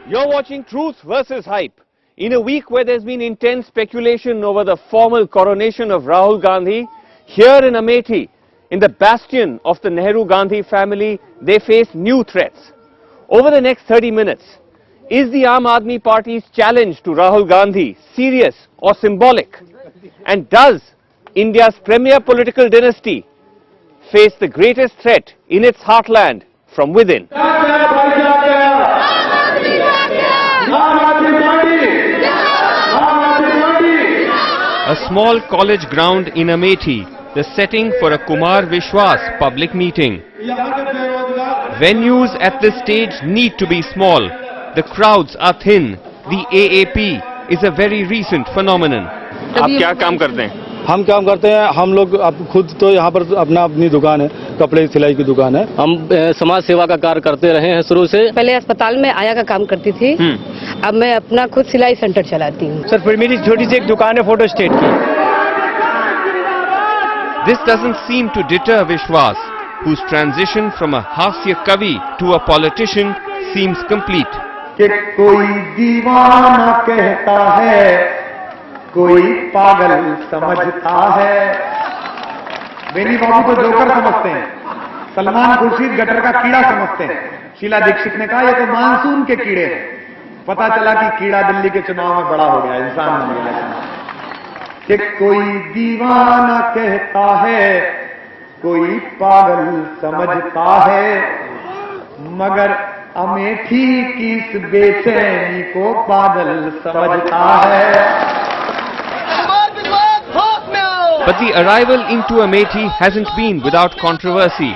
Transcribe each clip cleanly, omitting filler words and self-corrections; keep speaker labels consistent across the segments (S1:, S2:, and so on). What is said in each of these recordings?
S1: You're watching Truth versus Hype. In a week where there's been intense speculation over the formal coronation of Rahul Gandhi, here in Amethi, in the bastion of the Nehru-Gandhi family, they face new threats. Over the next 30 minutes, is the Aam Aadmi Party's challenge to Rahul Gandhi serious or symbolic? And does India's premier political dynasty face the greatest threat in its heartland from within? A small college ground in Amethi, the setting for a Kumar Vishwas public meeting. Venues at this stage need to be small. The crowds are thin. The AAP is a very recent phenomenon. आप क्या काम करते हैं?
S2: हम काम करते हैं, हम लोग अब खुद तो यहाँ पर अपनी दुकान है, कपड़े सिलाई की दुकान है। हम समाज सेवा का कार्य करते रहे हैं शुरू से।
S3: पहले अस्पताल में आया का काम करती थी, अब मैं अपना खुद सिलाई सेंटर चलाती हूँ।
S4: सर फिर मेरी छोटी सी एक दुकान है फोटो स्टेट की।
S1: This doesn't seem to deter Vishwas, whose transition from a Hasya Kavi to a politician seems complete.
S5: कि कोई दीवाना कहता है, कोई पागल समझता है। बेनी बाबू को जोकर समझते हैं, सलमान खुर्शीद गटर का कीड़ा समझते हैं। शीला दीक्षित ने कहा ये तो मानसून के कीड़े हैं। पता चला कि कीड़ा दिल्ली के चुनाव में बड़ा हो गया, इंसान बन गया। कि कोई दीवाना कहता है, कोई पागल समझता है, मगर अमेठी की इस बेचैनी को पागल समझता है।
S1: But the arrival into Amethi hasn't been without controversy.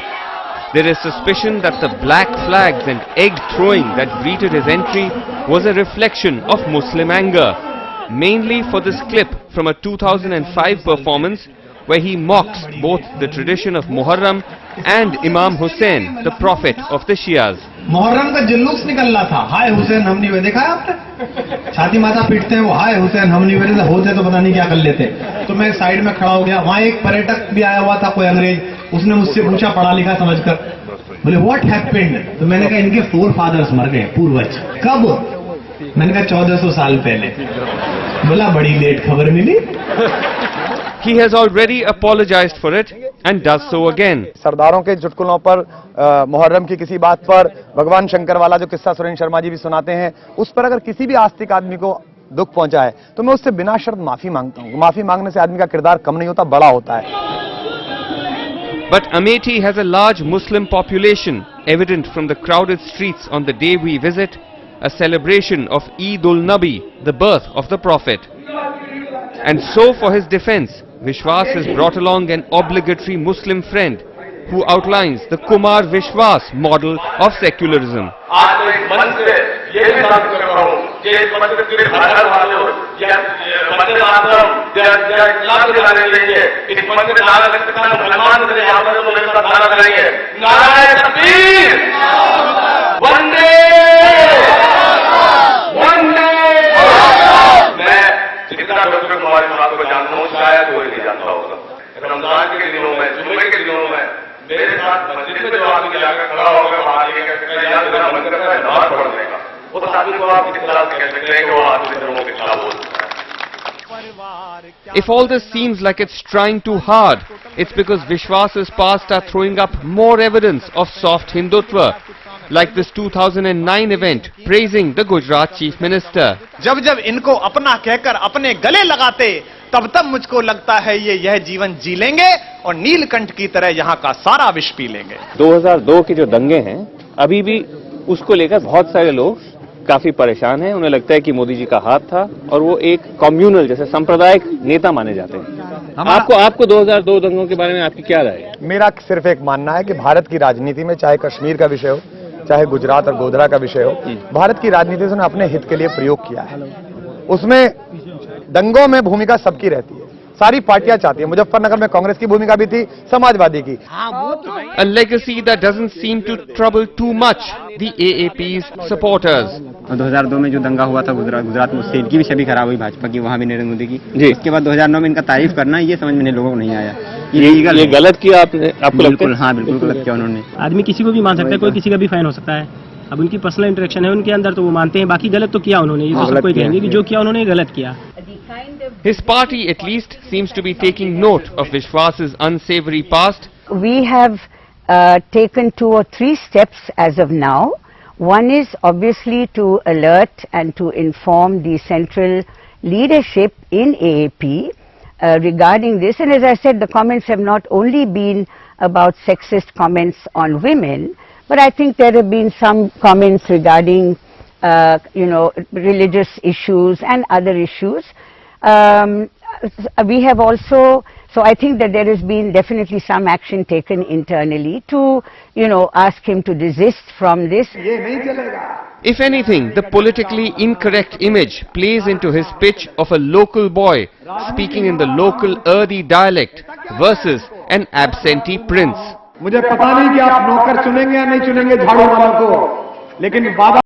S1: There is suspicion that the black flags and egg throwing that greeted his entry was a reflection of Muslim anger, mainly for this clip from a 2005 performance where he mocks both the tradition of Muharram and Imam Hussain, the prophet of the Shias.
S6: Muharram का जुलूस निकल रहा था, हाय हुसैन हम नहीं हुए, देखा है आपने? छाती माथा पीटते हैं वो, हाय हुसैन हम नहीं हुए, होते तो पता नहीं क्या कर लेते। तो मैं साइड में खड़ा हो गया, वहां एक पर्यटक भी आया हुआ था, कोई अंग्रेज, उसने मुझसे पूछा पढ़ा लिखा समझकर, बोले व्हाट हैपेंड? तो मैंने कहा इनके 4 फादर्स मर गए, पूर्वज। कब? मैंने कहा 1400 साल पहले। बोला बड़ी लेट खबर मिली।
S1: He has already apologized for it and does so again.
S5: सरदारों के चुटकुलों पर, मुहर्रम की किसी बात पर, भगवान शंकर वाला जो किस्सा सुरेंद्र शर्मा जी भी सुनाते हैं, उस पर अगर किसी भी आस्तिक आदमी को दुख पहुंचा है तो मैं उससे बिना शर्त माफी मांगता हूं। माफी मांगने से आदमी का किरदार कम नहीं होता, बड़ा होता है।
S1: But Amethi has a large Muslim population, evident from the crowded streets on the day we visit, a celebration of Eid-ul-Nabi, the birth of the Prophet. And so for his defense, Vishwas has brought along an obligatory Muslim friend who outlines the Kumar Vishwas model of secularism.
S7: आज मैं इस मंच से ये भी बात कर रहा हूँ कि इस मंच के हर वालों या मंदिर मातम या इस्लाम के नारे लेंगे, इस मंच में नारा लग सकता है, मुसलमान मेरे यहाँ पर तो मेरे साथ नारा करेंगे, नाराए तकबीर, वंदे वंदे। मैं जितना डॉक्टर कुमार विश्वास को जानता हूँ शायद कोई नहीं जानता होगा। रमजान के दिनों में, जुम्मे के दिनों में मेरे साथ मस्जिद में जो आदमी जाकर खड़ा होगा, वहां यार मेरा मन करता है नमाज पढ़ने का, उस आदमी को आप किस तरह से कह सकते हैं कि वो आदमी धर्मों के खिलाफ बोल सकता है?
S1: If all this seems like it's trying too hard, it's because Vishwas's past are throwing up more evidence of soft Hindutva, like this 2009 event praising the Gujarat Chief Minister.
S8: जब जब इनको अपना कहकर अपने गले लगाते, तब तब मुझको लगता है ये यह जीवन जी लेंगे और नीलकंठ की तरह यहाँ का सारा विष पी लेंगे।
S1: 2002 के जो दंगे हैं, अभी भी उसको लेकर बहुत सारे लोग काफी परेशान हैं। उन्हें लगता है कि मोदी जी का हाथ था और वो एक कम्युनल जैसे सांप्रदायिक नेता माने जाते हैं। आपको 2002 दंगों के बारे में आपकी क्या राय है?
S5: मेरा सिर्फ एक मानना है कि भारत की राजनीति में, चाहे कश्मीर का विषय हो, चाहे गुजरात और गोधरा का विषय हो, भारत की राजनीति से उन्होंने अपने हित के लिए प्रयोग किया है। उसमें दंगों में भूमिका सबकी रहती है, सारी पार्टियां चाहती है। मुजफ्फरनगर में कांग्रेस की भूमिका भी थी, समाजवादी की।
S1: A legacy that doesn't seem to trouble too much the AAP's supporters.
S4: 2002 में जो दंगा हुआ था गुजरात में, उससे इनकी भी छवि खराब हुई भाजपा की, वहाँ भी नरेंद्र मोदी की। इसके बाद 2009 में इनका तारीफ करना, ये समझ में लोगों को नहीं आया।
S1: ये गलत किया आपने, आपको लगता है?
S4: हाँ बिल्कुल गलत किया उन्होंने।
S9: आदमी किसी को भी मान सकता है, कोई किसी का भी फैन हो सकता है। अब उनकी पर्सनल इंटरेक्शन है उनके अंदर, तो वो मानते हैं। बाकी गलत तो किया उन्होंने, ये तो सबको कहेंगे कि जो किया उन्होंने गलत किया।
S1: His party at least seems to be taking note of Vishwas's unsavory past.
S10: We have taken 2 or 3 steps as of now. One is obviously to alert and to inform the central leadership in AAP regarding this. And as I said, the comments have not only been about sexist comments on women, but I think there have been some comments regarding, religious issues and other issues. We have also, so I think that there has been definitely some action taken internally to, ask him to desist from this.
S1: If anything, the politically incorrect image plays into his pitch of a local boy speaking in the local Urdi dialect versus an absentee prince.
S5: मुझे पता नहीं कि आप नौकर चुनेंगे या नहीं चुनेंगे झाड़ू वालों को, लेकिन वादा